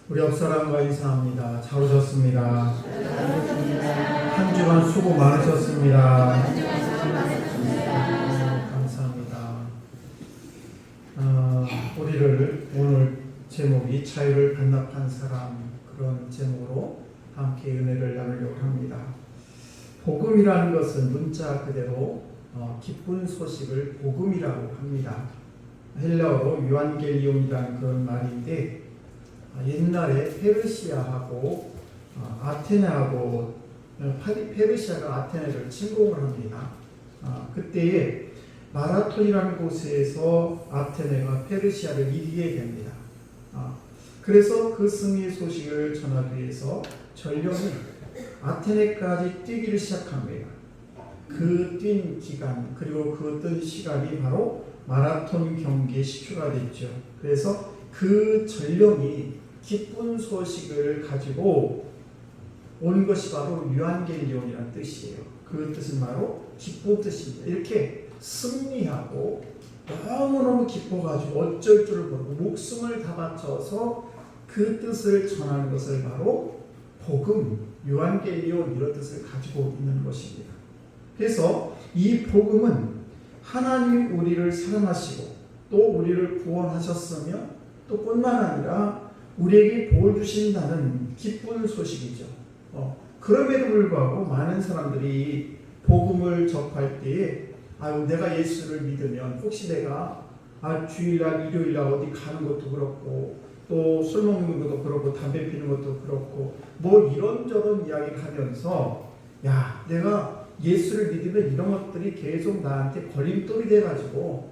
우리 옆사람과 인사합니다. 잘 오셨습니다. 한 주간 수고 많으셨습니다. 감사합니다. 우리를 오늘 제목이 자유를 반납한 사람, 그런 제목으로 함께 은혜를 나누려고 합니다. 복음이라는 것은 문자 그대로 기쁜 소식을 복음이라고 합니다. 헬라어로 유안겔리온이라는 그런 말인데, 옛날에 페르시아하고 아테네하고 페르시아가 아테네를 침공을 합니다. 그때에 마라톤이라는 곳에서 아테네가 페르시아를 이기게 됩니다. 그래서 그 승리의 소식을 전하기 위해서 전령이 아테네까지 뛰기를 시작합니다. 그 뛴 기간 그리고 그 뛴 시간이 바로 마라톤 경기의 시초가 됐죠. 그래서 그 전령이 기쁜 소식을 가지고 온 것이 바로 유안겔리온이라는 뜻이에요. 그 뜻은 바로 기쁜 뜻입니다. 이렇게 승리하고 너무너무 기뻐가지고 어쩔 줄을 모르고 목숨을 다 바쳐서 그 뜻을 전하는 것을 바로 복음, 유안겔리온 이런 뜻을 가지고 있는 것입니다. 그래서 이 복음은 하나님이 우리를 사랑하시고 또 우리를 구원하셨으며 또 뿐만 아니라 우리에게 복을 주신다는 기쁜 소식이죠. 그럼에도 불구하고 많은 사람들이 복음을 접할 때에 내가 예수를 믿으면 혹시 내가 주일날 일요일날 어디 가는 것도 그렇고 또 술 먹는 것도 그렇고 담배 피는 것도 그렇고 뭐 이런저런 이야기를 하면서 내가 예수를 믿으면 이런 것들이 계속 나한테 걸림돌이 돼가지고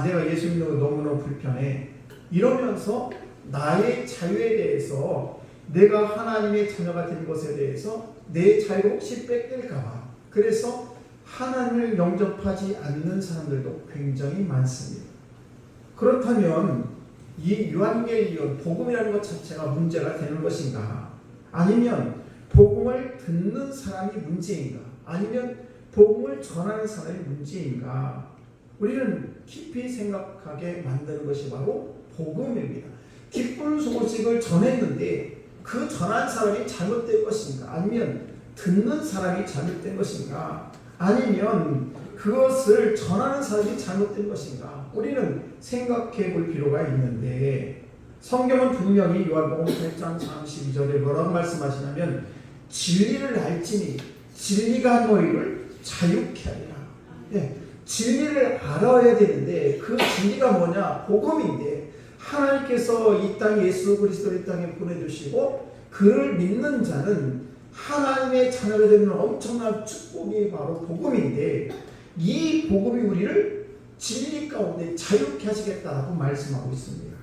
내가 예수 믿는 거 너무너무 불편해 이러면서 나의 자유에 대해서 내가 하나님의 자녀가 된 것에 대해서 내 자유를 혹시 뺏길까봐 그래서 하나님을 영접하지 않는 사람들도 굉장히 많습니다. 그렇다면 이 유안겔리온 복음이라는 것 자체가 문제가 되는 것인가? 아니면 복음을 듣는 사람이 문제인가? 아니면 복음을 전하는 사람이 문제인가? 우리는 깊이 생각하게 만드는 것이 바로 복음입니다. 기쁜 소식을 전했는데 그 전한 사람이 잘못된 것인가? 아니면 듣는 사람이 잘못된 것인가? 아니면 그것을 전하는 사람이 잘못된 것인가? 우리는 생각해 볼 필요가 있는데 성경은 분명히 요한복음 8장 32절에 뭐라고 말씀하시냐면 진리를 알지니 진리가 너희를 자유케 하리라. 진리를 알아야 되는데 그 진리가 뭐냐? 복음인데 하나님께서 이 땅에 예수 그리스도를 이 땅에 보내주시고 그를 믿는 자는 하나님의 자녀가 되는 엄청난 축복이 바로 복음인데 이 복음이 우리를 진리 가운데 자유케 하시겠다라고 말씀하고 있습니다.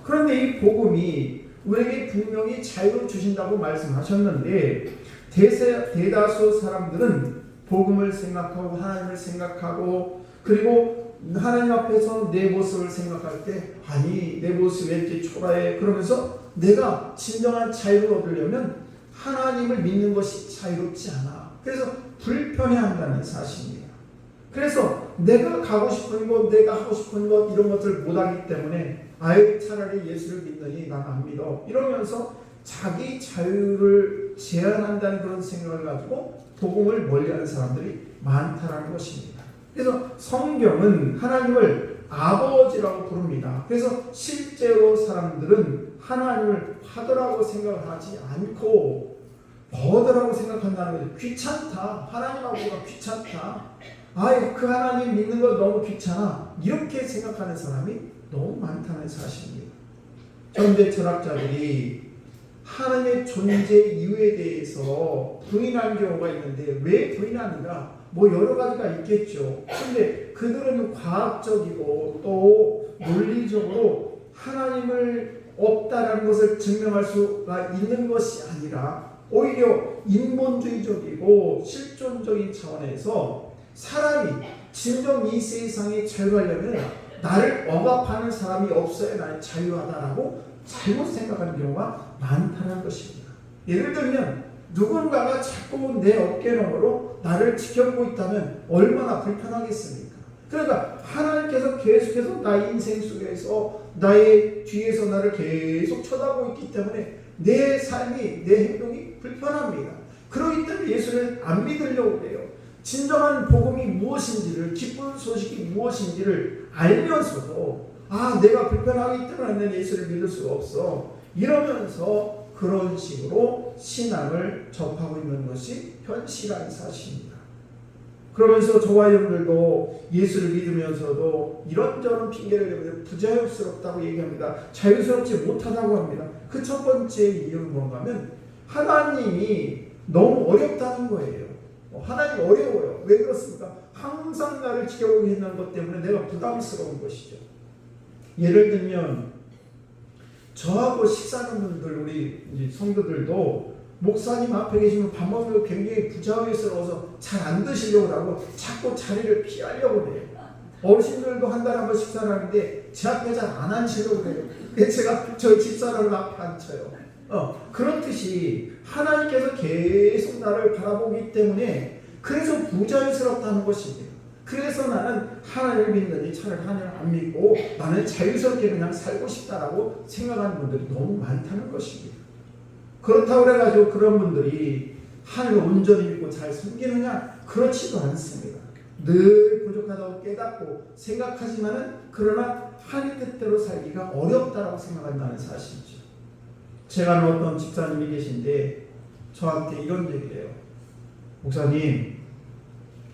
그런데 이 복음이 우리에게 분명히 자유를 주신다고 말씀하셨는데 대다수 사람들은 복음을 생각하고 하나님을 생각하고 그리고 하나님 앞에서 내 모습을 생각할 때 내 모습이 왜 이렇게 초라해 그러면서 내가 진정한 자유를 얻으려면 하나님을 믿는 것이 자유롭지 않아. 그래서 불편해한다는 사실입니다. 그래서 내가 가고 싶은 것, 내가 하고 싶은 것 이런 것들을 못하기 때문에 차라리 예수를 믿느니 난 안 믿어 이러면서 자기 자유를 제한한다는 그런 생각을 가지고 복음을 멀리하는 사람들이 많다라는 것입니다. 그래서 성경은 하나님을 아버지라고 부릅니다. 그래서 실제로 사람들은 하나님을 파더라고 생각을 하지 않고 버더라고 생각한다는 거죠. 귀찮다. 하나님하고가 귀찮다. 그 하나님 믿는 거 너무 귀찮아. 이렇게 생각하는 사람이 너무 많다는 사실입니다. 현대 철학자들이 하나님의 존재 이유에 대해서 부인하는 경우가 있는데 왜 부인하는가? 여러 가지가 있겠죠. 그런데 그들은 과학적이고 또 논리적으로 하나님을 없다라는 것을 증명할 수가 있는 것이 아니라 오히려 인본주의적이고 실존적인 차원에서 사람이 진정 이 세상에 자유하려면 나를 억압하는 사람이 없어야 나는 자유하다라고 잘못 생각하는 경우가 많다는 것입니다. 예를 들면 누군가가 자꾸 내 어깨너머로 나를 지켜보고 있다면 얼마나 불편하겠습니까? 그러니까 하나님께서 계속해서 나의 인생 속에서 나의 뒤에서 나를 계속 쳐다보고 있기 때문에 내 삶이, 내 행동이 불편합니다. 그렇기 때문에 예수를 안 믿으려고 해요. 진정한 복음이 무엇인지를, 기쁜 소식이 무엇인지를 알면서도 내가 불편하기 때문에 난 예수를 믿을 수가 없어. 이러면서 그런 식으로 신앙을 접하고 있는 것이 현실한 사실입니다. 그러면서 저와 여러분들도 예수를 믿으면서도 이런저런 핑계를 대면서 부자유스럽다고 얘기합니다. 자유스럽지 못하다고 합니다. 그 첫 번째 이유는 뭔가 하면 하나님이 너무 어렵다는 거예요. 하나님 어려워요. 왜 그렇습니까? 항상 나를 지켜보고 있는 것 때문에 내가 부담스러운 것이죠. 예를 들면 저하고 식사하는 분들, 우리 성도들도 목사님 앞에 계시면 밥 먹는 거 굉장히 부자유스러워서 잘 안 드시려고 하고 자꾸 자리를 피하려고 해요. 어르신들도 한 달에 한 번 식사를 하는데 제 앞에 잘 안 앉으려고 해요. 그래서 제가 저희 집사람을 앞에 앉혀요. 그렇듯이 하나님께서 계속 나를 바라보기 때문에 그래서 부자유스럽다는 것입니다. 그래서 나는 하나님을 믿느니 차라리 하나님을 안 믿고 나는 자유스럽게 그냥 살고 싶다라고 생각하는 분들이 너무 많다는 것입니다. 그렇다고 해가지고 그런 분들이 하나님을 온전히 믿고 잘 섬기느냐? 그렇지도 않습니다. 늘 부족하다고 깨닫고 생각하지만은 그러나 하나님 뜻대로 살기가 어렵다라고 생각한다는 사실이죠. 제가 아는 어떤 집사님이 계신데 저한테 이런 얘기를 해요. 목사님,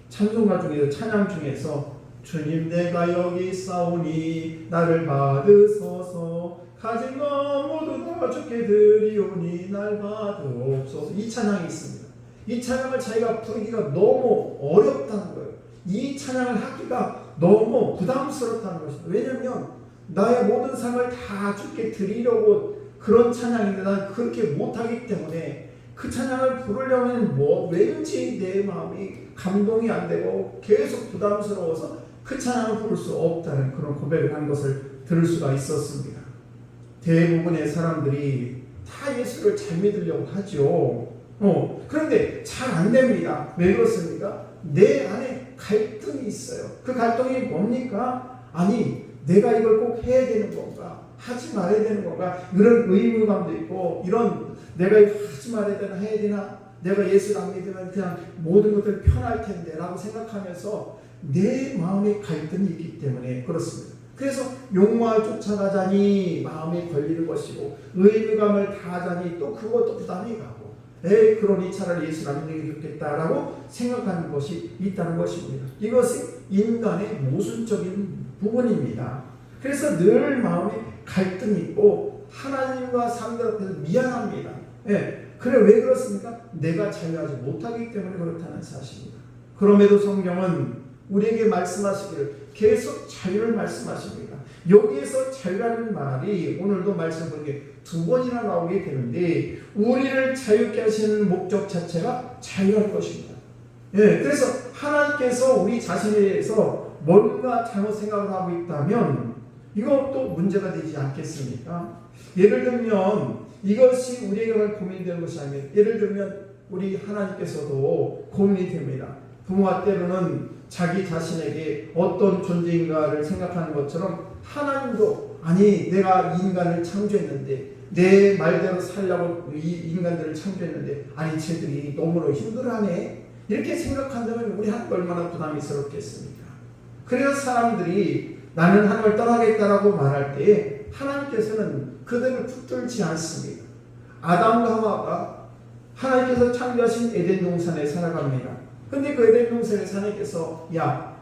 찬송가 중에서 찬양 중에서 주님 내가 여기 있사오니 나를 받으소서 가진 것 모두 다 주께 드리오니 날 받으옵소서. 이 찬양이 있습니다. 이 찬양을 자기가 부르기가 너무 어렵다는 거예요. 이 찬양을 하기가 너무 부담스럽다는 것입니다. 왜냐하면 나의 모든 삶을 다 주께 드리려고 그런 찬양인데 난 그렇게 못하기 때문에 그 찬양을 부르려면 왠지 내 마음이 감동이 안 되고 계속 부담스러워서 그 찬양을 부를 수 없다는 그런 고백을 한 것을 들을 수가 있었습니다. 대부분의 사람들이 다 예수를 잘 믿으려고 하죠. 그런데 잘 안 됩니다. 왜 그렇습니까? 내 안에 갈등이 있어요. 그 갈등이 뭡니까? 내가 이걸 꼭 해야 되는 건가? 하지 말아야 되는 건가? 이런 의무감도 있고, 이런 내가 이거 하지 말아야 되나, 해야 되나? 내가 예수를 안 믿으면 그냥 모든 것들 편할 텐데 라고 생각하면서 내 마음에 갈등이 있기 때문에 그렇습니다. 그래서 욕망을 쫓아가자니 마음이 걸리는 것이고 의무감을 다하자니 또 그것도 부담이 가고 그러니 차라리 예수를 안 믿는 게 좋겠다라고 생각하는 것이 있다는 것입니다. 이것이 인간의 모순적인 부분입니다. 그래서 늘 마음에 갈등이 있고 하나님과 상대 앞에서 미안합니다. 그래 왜 그렇습니까? 내가 자유하지 못하기 때문에 그렇다는 사실입니다. 그럼에도 성경은 우리에게 말씀하시기를 계속 자유를 말씀하십니다. 여기에서 자유라는 말이 오늘도 말씀 보니까 두 번이나 나오게 되는데 우리를 자유케 하시는 목적 자체가 자유라는 것입니다. 그래서 하나님께서 우리 자신에 대해서 뭔가 잘못 생각을 하고 있다면 이것도 문제가 되지 않겠습니까? 예를 들면 이것이 우리에게 고민되는 것이 아니에요. 예를 들면 우리 하나님께서도 고민이 됩니다. 부모가 때로는 자기 자신에게 어떤 존재인가를 생각하는 것처럼 하나님도 내가 인간을 창조했는데 내 말대로 살려고 이 인간들을 창조했는데 쟤들이 너무나 힘들어하네 이렇게 생각한다면 우리 하나님 얼마나 부담스럽겠습니까? 그래서 사람들이 나는 하나님을 떠나겠다라고 말할 때에 하나님께서는 그들을 붙들지 않습니다. 아담과 하와가 하나님께서 창조하신 에덴 동산에 살아갑니다. 근데 그 에덴 동산에 하나님께서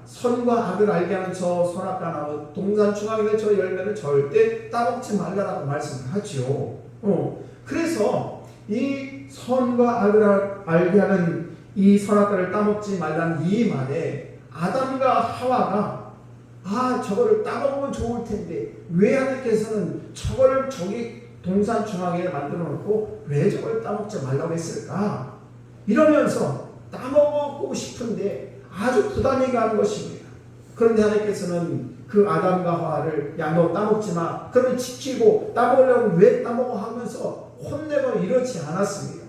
선과 악을 알게 하는 저 선악과 나무 동산 중앙에 있는 저 열매를 절대 따먹지 말라라고 말씀을 하지요. 그래서 이 선과 악을 알게 하는 이 선악과를 따먹지 말라는 이 말에 아담과 하와가 저거를 따먹으면 좋을 텐데 왜 하나님께서는 저거를 저기 동산 중앙에 만들어 놓고 왜 저걸 따먹지 말라고 했을까? 이러면서 따먹고 싶은데 아주 부담이 가는 것입니다. 그런데 하나님께서는 그 아담과 하와를 너 따먹지 마. 그러면 지키고 따먹으려면 왜 따먹어 하면서 혼내고 이러지 않았습니다.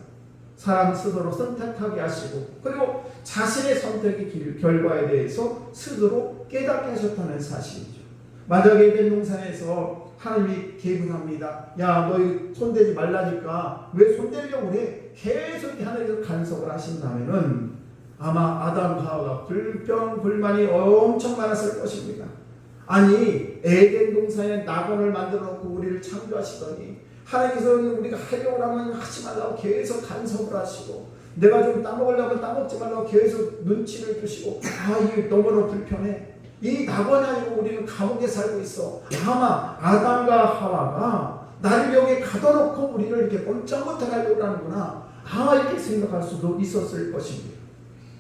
사람 스스로 선택하게 하시고 그리고 자신의 선택의 결과에 대해서 스스로 하시고 깨닫게 하셨다는 사실이죠. 만약에 에덴 동산에서 하나님이 계분합니다. 야, 너희 손대지 말라니까 왜 손대려고 그래? 계속 하나님께서 간섭을 하신다면은 아마 아담과 하와가 불평불만이 엄청 많았을 것입니다. 아니, 에덴 동산에 낙원을 만들어 놓고 우리를 창조하시더니 하나님께서는 우리가 하려고 하면 하지 말라고 계속 간섭을 하시고, 내가 좀 따먹으려면 따먹지 말라고 계속 눈치를 주시고, 이게 너무너무 불편해. 이 낙원이 아니고 우리는 감옥에 살고 있어. 아마 아담과 하와가 나를 여기에 가둬놓고 우리를 이렇게 꼼짝부터 하려고 하는구나, 이렇게 생각할 수도 있었을 것입니다.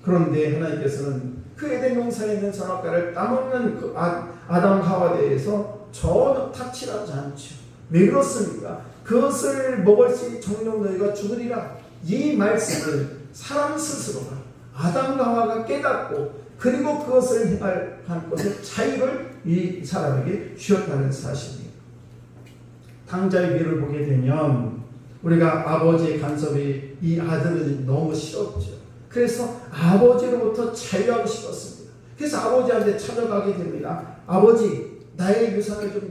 그런데 하나님께서는 그 에덴 동산에 있는 선악과를 따먹는 그 아담 하와에 대해서 전혀 타치하지 않죠. 왜 그렇습니까? 그것을 먹을시 정령 너희가 죽으리라. 이 말씀을 사람 스스로가, 아담과 하와가 깨닫고 그리고 그것을 행할 것의 자유를 이 사람에게 주었다는 사실입니다. 당자의 미를 보게 되면 우리가 아버지의 간섭이 이 아들은 너무 싫었죠. 그래서 아버지로부터 자유하고 싶었습니다. 그래서 아버지한테 찾아가게 됩니다. 아버지, 나의 유산을 좀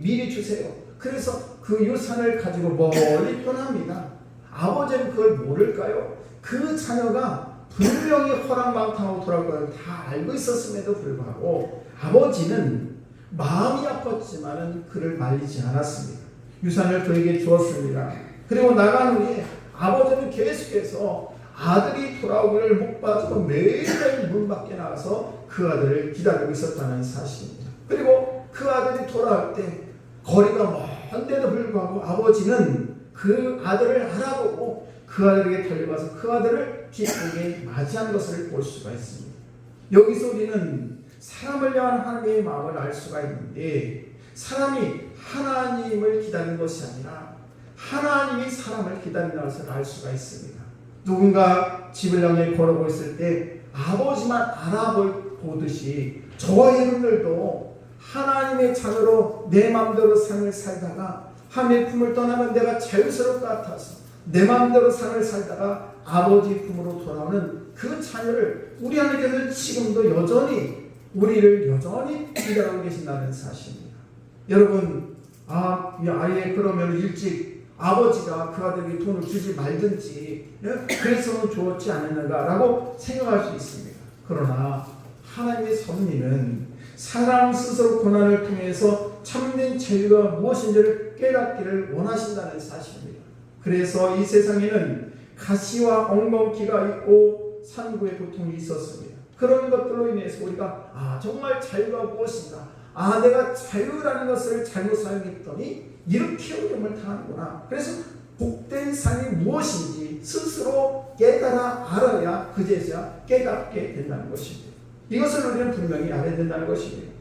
미리 주세요. 그래서 그 유산을 가지고 멀리 떠납니다. 아버지는 그걸 모를까요? 그 자녀가 분명히 허락망탕하고 돌아올 것을 다 알고 있었음에도 불구하고 아버지는 마음이 아팠지만은 그를 말리지 않았습니다. 유산을 그에게 주었습니다. 그리고 나간 후에 아버지는 계속해서 아들이 돌아오기를 못 봐주고 매일매일 문 밖에 나가서 그 아들을 기다리고 있었다는 사실입니다. 그리고 그 아들이 돌아올 때 거리가 먼데도 불구하고 아버지는 그 아들을 알아보고 그 아들에게 달려가서 그 아들을 기쁘게 맞이한 것을 볼 수가 있습니다. 여기서 우리는 사람을 향한 하나님의 마음을 알 수가 있는데, 사람이 하나님을 기다리는 것이 아니라 하나님이 사람을 기다리는 것을 알 수가 있습니다. 누군가 집을 향해 걸어오고 있을 때 아버지만 알아보듯이 저와 여러분들도 하나님의 자녀로 내 마음대로 삶을 살다가 하나님의 품을 떠나면 내가 자유스러울 것 같아서 내 마음대로 삶을 살다가 아버지 품으로 돌아오는 그 자녀를 우리 하나님께서는 지금도 여전히 우리를 여전히 기다리고 계신다는 사실입니다. 여러분, 이 아이의 그러면 일찍 아버지가 그 아들에게 돈을 주지 말든지 그래서는 좋지 않았는가라고 생각할 수 있습니다. 그러나 하나님의 섭리는 사람 스스로 고난을 통해서 참된 자유가 무엇인지를 깨닫기를 원하신다는 사실입니다. 그래서 이 세상에는 가시와 엉겅퀴가 있고 산고의 고통이 있었습니다. 그런 것들로 인해서 우리가 정말 자유가 무엇인가, 내가 자유라는 것을 잘못 사용했더니 이렇게 어려움을 당하는구나. 그래서 복된 삶이 무엇인지 스스로 깨달아 알아야 그제서야 깨닫게 된다는 것입니다. 이것을 우리는 분명히 알아야 된다는 것입니다.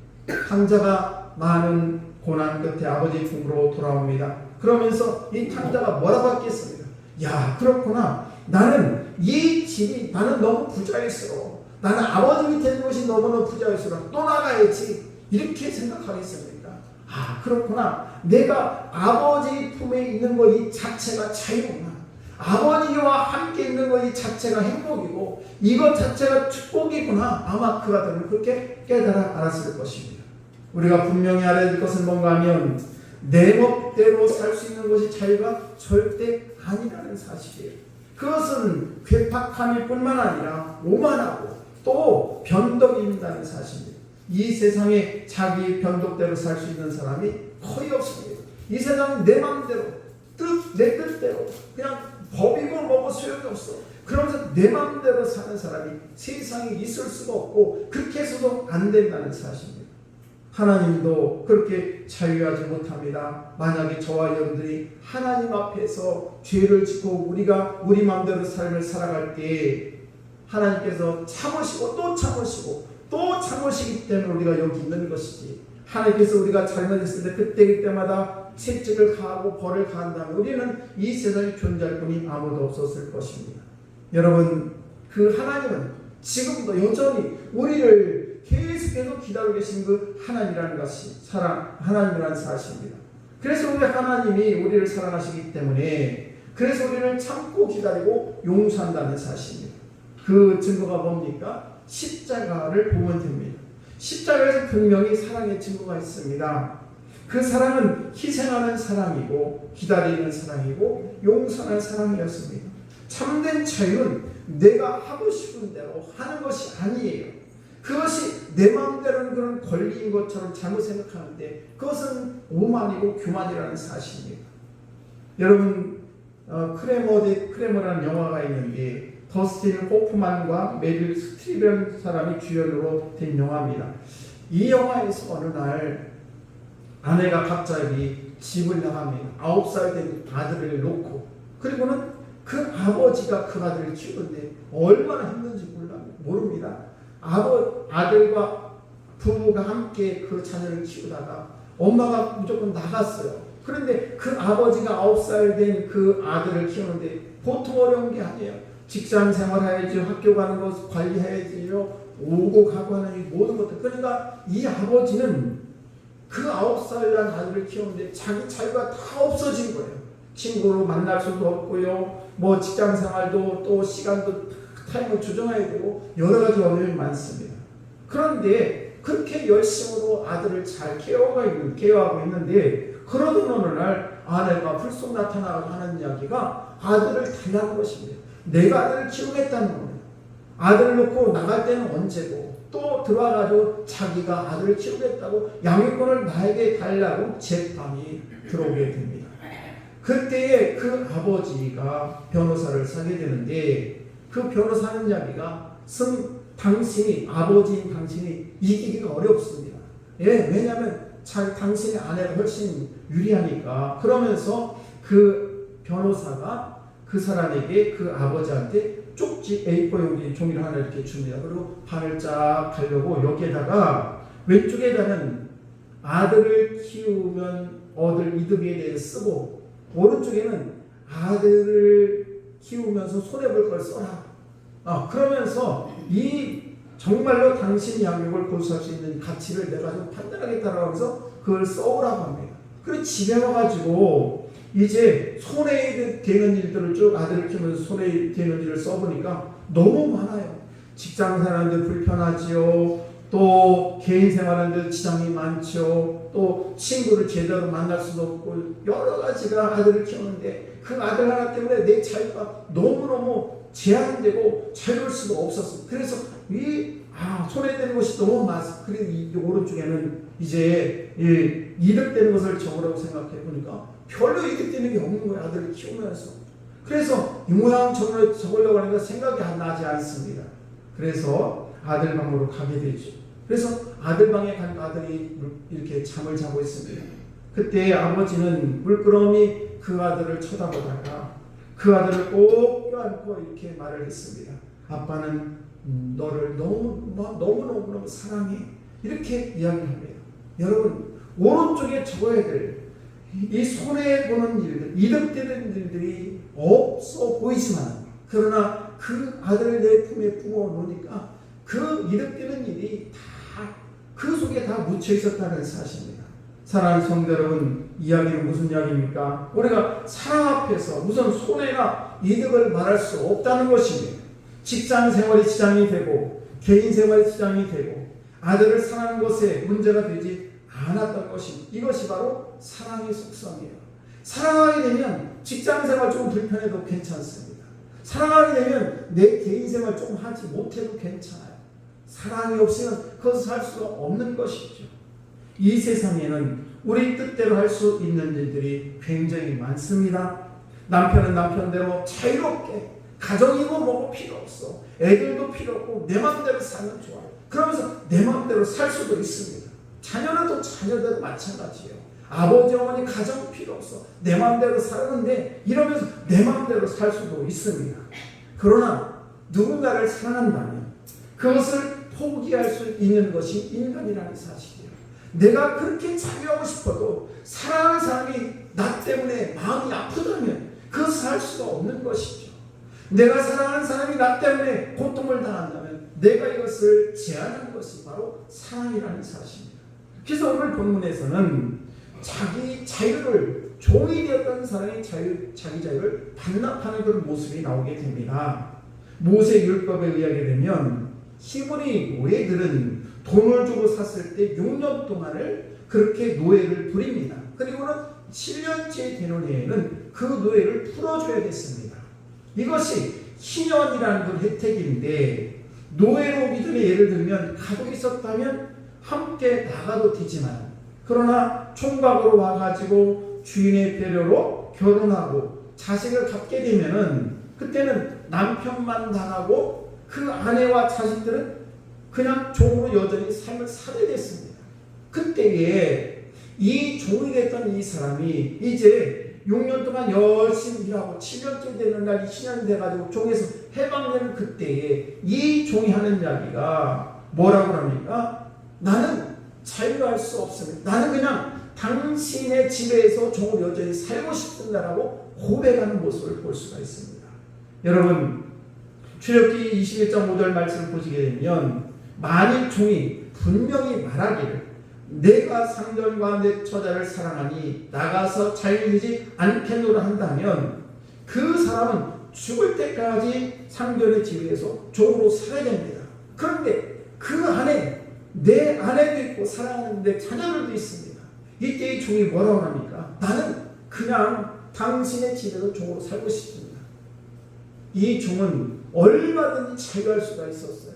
탕자가 많은 고난 끝에 아버지 품으로 돌아옵니다. 그러면서 이 탕자가 뭐라고 했겠습니까? 야, 그렇구나. 나는 이 집이 나는 너무 부자일수록, 나는 아버지 밑에 있는 것이 너무너무 부자일수록 또 나가야지, 이렇게 생각하겠습니까? 그렇구나. 내가 아버지 품에 있는 것 이 자체가 자유구나. 아버지와 함께 있는 것 이 자체가 행복이고 이것 자체가 축복이구나. 아마 그 아들은 그렇게 깨달아 알았을 것입니다. 우리가 분명히 알아야 될 것은 뭔가 하면 내 멋대로 살 수 있는 것이 자유가 절대 아니라는 사실이에요. 그것은 괴팍함일 뿐만 아니라 오만하고 또 변덕이 있다는 사실입니다. 이 세상에 자기 변덕대로 살 수 있는 사람이 거의 없습니다. 이 세상은 내 마음대로 내 뜻대로 그냥 법이고 뭐고 소용이 없어. 그러면서 내 마음대로 사는 사람이 세상에 있을 수가 없고 그렇게 해서도 안 된다는 사실입니다. 하나님도 그렇게 자유하지 못합니다. 만약에 저와 여러분들이 하나님 앞에서 죄를 짓고 우리가 우리 마음대로 삶을 살아갈 때 하나님께서 참으시고 또 참으시고 또 참으시기 때문에 우리가 여기 있는 것이지, 하나님께서 우리가 잘못했을 때 그때마다 채찍을 가하고 벌을 가한다면 우리는 이 세상에 존재할 분이 아무도 없었을 것입니다. 여러분, 그 하나님은 지금도 여전히 우리를 계속해서 기다리고 계신 그 하나님이라는 것이 하나님이라는 사실입니다. 그래서 우리 하나님이 우리를 사랑하시기 때문에 그래서 우리를 참고 기다리고 용서한다는 사실입니다. 그 증거가 뭡니까? 십자가를 보면 됩니다. 십자가에서 분명히 사랑의 증거가 있습니다. 그 사랑은 희생하는 사랑이고 기다리는 사랑이고 용서하는 사랑이었습니다. 참된 자유는 내가 하고 싶은 대로 하는 것이 아니에요. 그것이 내 마음대로는 그런 권리인 것처럼 잘못 생각하는데 그것은 오만이고 교만이라는 사실입니다. 여러분 크레머라는 영화가 있는데 더스틴 호프만과 메릴 스트립이라는 사람이 주연으로 된 영화입니다. 이 영화에서 어느 날 아내가 갑자기 집을 나갑니다. 9살 된 아들을 놓고. 그리고는 그 아버지가 그 아들을 키우는데 얼마나 힘든지 모릅니다. 아들과 부부가 함께 그 자녀를 키우다가 엄마가 무조건 나갔어요. 그런데 그 아버지가 9살 된 그 아들을 키우는데 보통 어려운 게 아니에요. 직장 생활해야지, 학교 가는 것 관리해야지요, 오고 가고 하는 이 모든 것들. 그러니까 이 아버지는 그 9살 난 아들을 키우는데 자기 자유가 다 없어진 거예요. 친구로 만날 수도 없고요, 뭐 직장 생활도 또 시간도 타임을 조정해야 되고 여러 가지 어려움이 많습니다. 그런데 그렇게 열심으로 아들을 잘 케어하고 있는데 그러던 어느 날 아내가 불쑥 나타나고 하는 이야기가 아들을 달라는 것입니다. 내가 아들을 키우겠다는 겁니다. 아들을 놓고 나갈 때는 언제고 또 들어와가지고 자기가 아들을 키우겠다고 양육권을 나에게 달라고 재판이 들어오게 됩니다. 그때에 그 아버지가 변호사를 사게 되는데 그 변호사는 이야기가 아버지인 당신이 이기기가 어렵습니다. 왜냐하면 당신의 아내가 훨씬 유리하니까. 그러면서 그 변호사가 그 사람에게 그 아버지한테 쪽지 A4 용지 종이를 하나 이렇게 줍니다. 그리고 판을 쫙 가려고 여기에다가 왼쪽에다는 아들을 키우면 얻을 이득에 대해 쓰고 오른쪽에는 아들을 키우면서 손해볼 걸 써라. 그러면서 이 정말로 당신 양육을 고수할 수 있는 가치를 내가 좀 판단하겠다라고 하면서 그걸 써오라고 합니다. 그리고 집에 와가지고 이제 손해되는 일들을 쭉 아들을 키우면서 손해되는 일을 써보니까 너무 많아요. 직장 생활하는데 불편하지요. 또 개인 생활하는데 지장이 많죠. 또 친구를 제대로 만날 수도 없고 여러 가지가 아들을 키우는데 그 아들 하나 때문에 내 자유가 너무너무 제한되고 자유로울 수가 없었어요. 그래서 손해되는 것이 너무 많았어요. 그리고 이 오른쪽에는 이제 이득되는 것을 적으라고 생각해 보니까 별로 이득되는 게 없는 거예요. 아들을 키우면서. 그래서 이 모양 적으려고 하니까 생각이 안 나지 않습니다. 그래서 아들 방으로 가게 되죠. 그래서 아들 방에 간 아들이 이렇게 잠을 자고 있습니다. 그때 아버지는 물끄러미 그 아들을 쳐다보다가 그 아들을 꼭 껴안고 이렇게 말을 했습니다. 아빠는 너를 너무너무 사랑해. 이렇게 이야기합니다. 여러분, 오른쪽에 적어야 될 이 손해보는 일들, 이득되는 일들이 없어 보이지만 그러나 그 아들을 내 품에 품어놓으니까 그 이득되는 일이 다 그 속에 다 묻혀 있었다는 사실입니다. 사랑하는 성도 여러분, 이야기는 무슨 이야기입니까? 우리가 사랑 앞에서 무슨 손해나 이득을 말할 수 없다는 것입니다. 직장 생활이 지장이 되고 개인 생활이 지장이 되고 아들을 사랑하는 것에 문제가 되지 않았던 것입니다. 이것이 바로 사랑의 속성이에요. 사랑하게 되면 직장 생활 조금 불편해도 괜찮습니다. 사랑하게 되면 내 개인 생활 조금 하지 못해도 괜찮아요. 사랑이 없이는 그것을 할 수가 없는 것이죠. 이 세상에는 우리 뜻대로 할 수 있는 일들이 굉장히 많습니다. 남편은 남편대로 자유롭게 가정이고 뭐고 필요 없어. 애들도 필요 없고 내 마음대로 살면 좋아. 그러면서 내 마음대로 살 수도 있습니다. 자녀는 또 자녀대로 마찬가지예요. 아버지 어머니 가정 필요 없어. 내 마음대로 살았는데 이러면서 내 마음대로 살 수도 있습니다. 그러나 누군가를 사랑한다면 그것을 포기할 수 있는 것이 인간이라는 사실이에요. 내가 그렇게 자유하고 싶어도 사랑하는 사람이 나 때문에 마음이 아프다면 그것을 할 수가 없는 것이죠. 내가 사랑하는 사람이 나 때문에 고통을 당한다면 내가 이것을 제한하는 것이 바로 사랑이라는 사실입니다. 그래서 오늘 본문에서는 자기 자유를 종이 되었던 사람이 자기 자유를 반납하는 그런 모습이 나오게 됩니다. 모세 율법에 의하게 되면 히브리 노예들은 돈을 주고 샀을 때 6년 동안을 그렇게 노예를 부립니다. 그리고는 7년째 되는 해에는 그 노예를 풀어줘야겠습니다. 이것이 희년이라는 그 혜택인데, 노예로 믿음의 예를 들면 가족이 있었다면 함께 나가도 되지만, 그러나 총각으로 와가지고 주인의 배려로 결혼하고 자식을 갖게 되면은 그때는 남편만 당하고 그 아내와 자식들은 그냥 종으로 여전히 삶을 살아야 됐습니다. 그때에 이 종이 됐던 이 사람이 이제 6년 동안 열심히 일하고 7년째 되는 날이 신년이 돼가지고 종에서 해방되는 그때에 이 종이 하는 이야기가 뭐라고 합니까? 나는 자유할 수 없습니다. 나는 그냥 당신의 지배에서 종으로 여전히 살고 싶습니다라고 고백하는 모습을 볼 수가 있습니다. 여러분, 출애굽기 21장 5절 말씀을 보시게 되면, 만일 종이 분명히 말하기를 내가 상전과 내 처자를 사랑하니 나가서 자유이지 않겠노라 한다면, 그 사람은 죽을 때까지 상전의 지배에서 종으로 살아야 됩니다. 그런데 그 안에 내 아내도 있고 사랑하는 내 자녀들도 있습니다. 이때 이 종이 뭐라고 합니까? 나는 그냥 당신의 집에서 종으로 살고 싶습니다. 이 종은 얼마든지 자유할 수가 있었어요.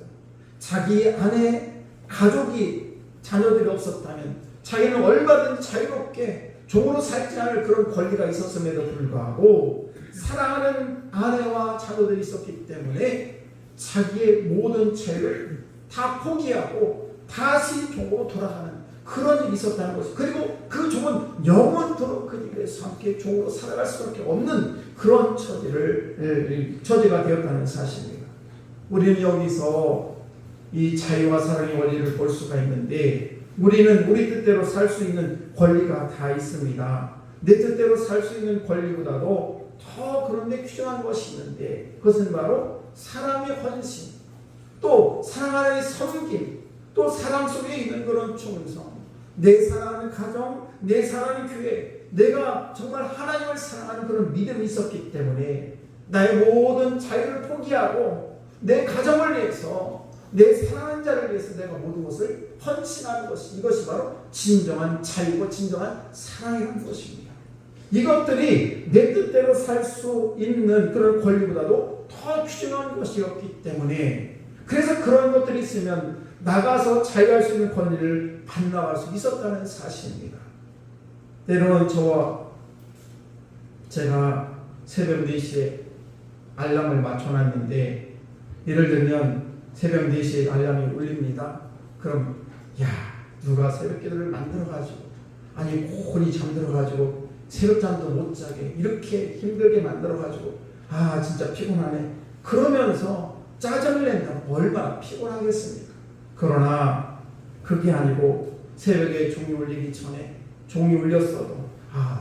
자기 안에 가족이, 자녀들이 없었다면 자기는 얼마든지 자유롭게 종으로 살지 않을 그런 권리가 있었음에도 불구하고, 사랑하는 아내와 자녀들이 있었기 때문에 자기의 모든 자유를 다 포기하고 다시 종으로 돌아가는 그런 일이 있었다는 것이죠. 그리고 그 종은 영원토록 그 집에서 함께 종으로 살아갈 수밖에 없는 그런 처지가 되었다는 사실입니다. 우리는 여기서 이 자유와 사랑의 원리를 볼 수가 있는데, 우리는 우리 뜻대로 살 수 있는 권리가 다 있습니다. 내 뜻대로 살 수 있는 권리보다도 더 그런데 귀중한 것이 있는데, 그것은 바로 사람의 헌신, 또 사랑 안의 섬김, 또 사랑 속에 있는 그런 충성, 내 사랑하는 가정, 내 사랑하는 교회, 내가 정말 하나님을 사랑하는 그런 믿음이 있었기 때문에 나의 모든 자유를 포기하고 내 가정을 위해서, 내 사랑하는 자를 위해서 내가 모든 것을 헌신하는 것이, 이것이 바로 진정한 자유고 진정한 사랑이라는 것입니다. 이것들이 내 뜻대로 살 수 있는 그런 권리보다도 더 귀중한 것이었기 때문에, 그래서 그런 것들이 있으면 나가서 자유할 수 있는 권리를 반납할 수 있었다는 사실입니다. 때로는 제가 새벽 4시에 알람을 맞춰놨는데, 예를 들면 새벽 4시에 알람이 울립니다. 그럼 누가 새벽 기도를 만들어가지고, 아니 고온이 잠들어가지고 새벽잠도 못 자게 이렇게 힘들게 만들어가지고 진짜 피곤하네 그러면서 짜증을 낸다면 얼마나 피곤하겠습니까? 그러나 그게 아니고 새벽에 종이 울리기 전에 종이 울렸어도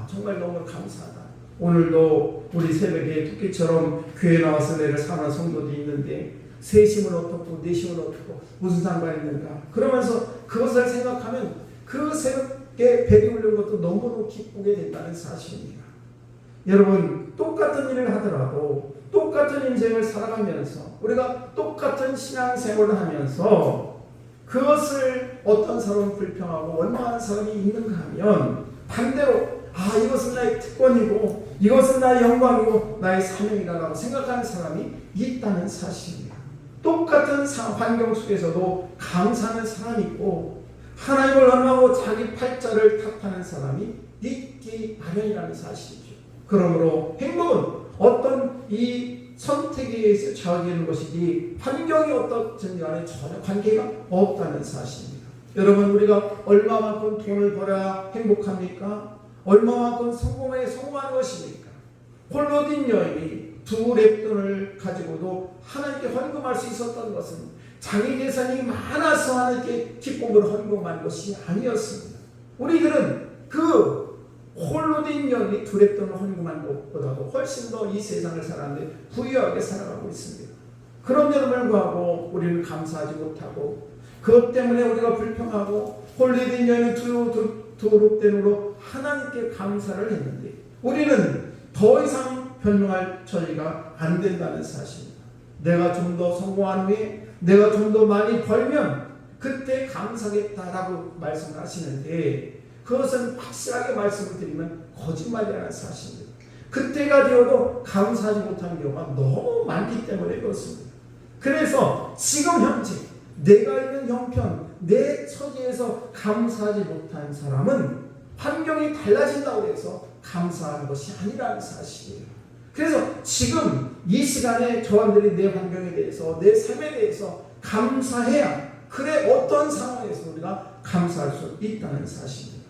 정말 너무 감사하다. 오늘도 우리 새벽에 토끼처럼 교회 나와서 내를 사는 성도도 있는데 3시면 어떻고 4시면 어떻고 무슨 상관이 있는가, 그러면서 그것을 생각하면 그 새벽에 벨이 울리는 것도 너무너무 기쁘게 된다는 사실입니다. 여러분, 똑같은 일을 하더라도 똑같은 인생을 살아가면서 우리가 똑같은 신앙생활을 하면서 그것을 어떤 사람은 불평하고 원망하는 사람이 있는가 하면, 반대로 이것은 나의 특권이고 이것은 나의 영광이고 나의 사명이라고 생각하는 사람이 있다는 사실입니다. 똑같은 환경 속에서도 감사하는 사람이 있고 하나님을 원망하고 자기 팔자를 탓하는 사람이 있기 마련이라는 사실이죠. 그러므로 행복은 어떤 이 선택에 의해서 좌우되는 것이지 환경이 어떻든지 간에 전혀 관계가 없다는 사실입니다. 여러분, 우리가 얼마만큼 돈을 벌어야 행복합니까? 얼마만큼 성공하는 것입니까? 홀로딘 여인이 2렙돈을 가지고도 하나님께 헌금할 수 있었던 것은 자기 재산이 많아서 하나님께 기쁨으로 헌금한 것이 아니었습니다. 우리들은 그 홀로딘 여인이 2렙돈을 헌금한 것보다도 훨씬 더 이 세상을 살았는데 부유하게 살아가고 있습니다. 그런데도 불구하고 우리는 감사하지 못하고, 그것 때문에 우리가 불평하고 홀로딘 여인은 2렙돈으로 하나님께 감사를 했는데 우리는 더 이상 변명할 처리가 안 된다는 사실입니다. 내가 좀 더 성공한 후에 내가 좀 더 많이 벌면 그때 감사하겠다라고 말씀을 하시는데 그것은 확실하게 말씀을 드리면 거짓말이라는 사실입니다. 그때가 되어도 감사하지 못하는 경우가 너무 많기 때문에 그렇습니다. 그래서 지금 현재 내가 있는 형편, 내 처지에서 감사하지 못한 사람은 환경이 달라진다고 해서 감사하는 것이 아니라는 사실이에요. 그래서 지금 이 시간에 저한들이 내 환경에 대해서, 내 삶에 대해서 감사해야 그래 어떤 상황에서 우리가 감사할 수 있다는 사실입니다.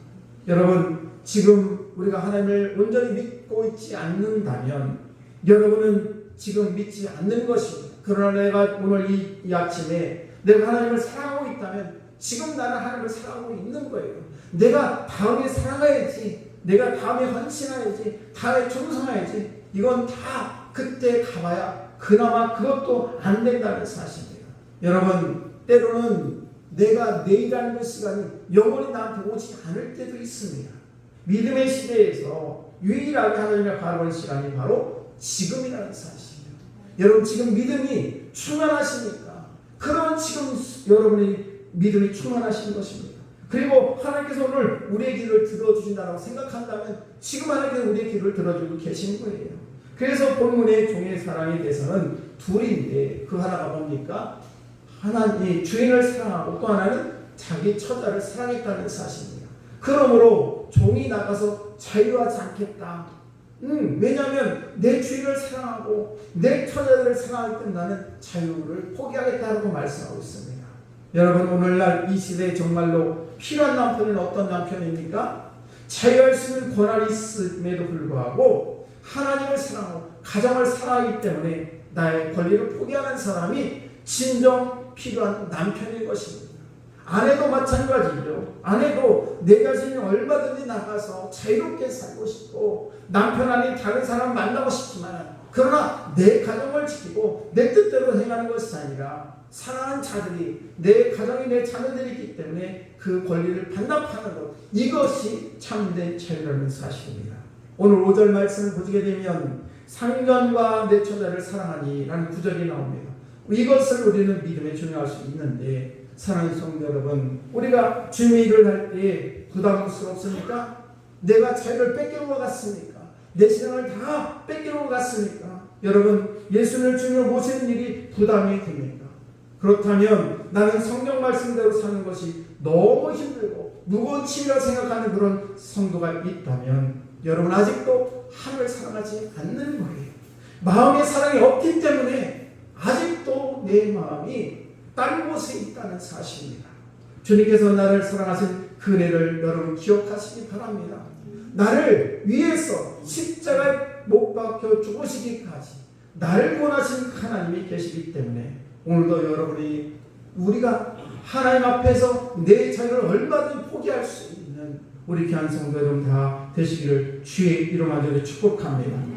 여러분, 지금 우리가 하나님을 온전히 믿고 있지 않는다면 여러분은 지금 믿지 않는 것입니다. 그러나 내가 오늘 이 아침에 내가 하나님을 사랑하고 있다면 지금 나는 하나님을 사랑하고 있는 거예요. 내가 다음에 사랑해야지, 내가 다음에 헌신해야지, 다음에 충성해야지, 이건 다 그때 가봐야 그나마 그것도 안 된다는 사실이에요. 여러분, 때로는 내가 내일하는 그 시간이 영원히 나한테 오지 않을 때도 있습니다. 믿음의 시대에서 유일하게 하나님을 바라보는 시간이 바로 지금이라는 사실이에요. 여러분, 지금 믿음이 충만하십니까? 그런 지금 여러분의 믿음이 충만하신 것입니다. 그리고 하나님께서 오늘 우리의 기도를 들어주신다고 생각한다면 지금 하나님께서 우리의 기도를 들어주고 계신 거예요. 그래서 본문의 종의 사랑에 대해서는 둘인데 그 하나가 뭡니까? 하나님 주인을 사랑하고 또 하나는 자기 처자를 사랑했다는 사실입니다. 그러므로 종이 나가서 자유하지 않겠다. 왜냐하면 내 주인을 사랑하고 내 처자들을 사랑할 때 나는 자유를 포기하겠다고 말씀하고 있습니다. 여러분, 오늘날 이 시대에 정말로 필요한 남편은 어떤 남편입니까? 자유할 수 있는 권한이 있음에도 불구하고 하나님을 사랑하고 가정을 사랑하기 때문에 나의 권리를 포기하는 사람이 진정 필요한 남편인 것입니다. 아내도 마찬가지죠. 아내도 내 자신이 얼마든지 나가서 자유롭게 살고 싶고 남편 아닌 다른 사람 만나고 싶지만 그러나 내 가정을 지키고 내 뜻대로 행하는 것이 아니라 사랑하는 자들이 내 가정이 내 자녀들이기 때문에 그 권리를 반납하는 것, 이것이 참된 자유라는 사실입니다. 오늘 5절 말씀을 보게 되면 상전과 내 처자를 사랑하니 라는 구절이 나옵니다. 이것을 우리는 믿음에 중요할 수 있는데 사랑하는 성도 여러분, 우리가 주님의 일을 할 때 부담스럽습니까? 내가 자유를 뺏기는 것 같습니까? 내 신앙을 다 뺏기는 것 같습니까? 여러분, 예수를 주며 모시는 일이 부담이 됩니까? 그렇다면 나는 성경 말씀대로 사는 것이 너무 힘들고 무거운 짐이라고 생각하는 그런 성도가 있다면 여러분 아직도 하나님을 사랑하지 않는 거예요. 마음의 사랑이 없기 때문에 아직도 내 마음이 다른 곳에 있다는 사실입니다. 주님께서 나를 사랑하신 그 은혜를 여러분 기억하시기 바랍니다. 나를 위해서 십자가에 못 박혀 죽으시기까지 나를 원하신 하나님이 계시기 때문에 오늘도 여러분이 우리가 하나님 앞에서 내 자유를 얼마든지 포기할 수 있는 우리 귀한 성도 여러분 다 되시기를 주의 이름 안에 축복합니다.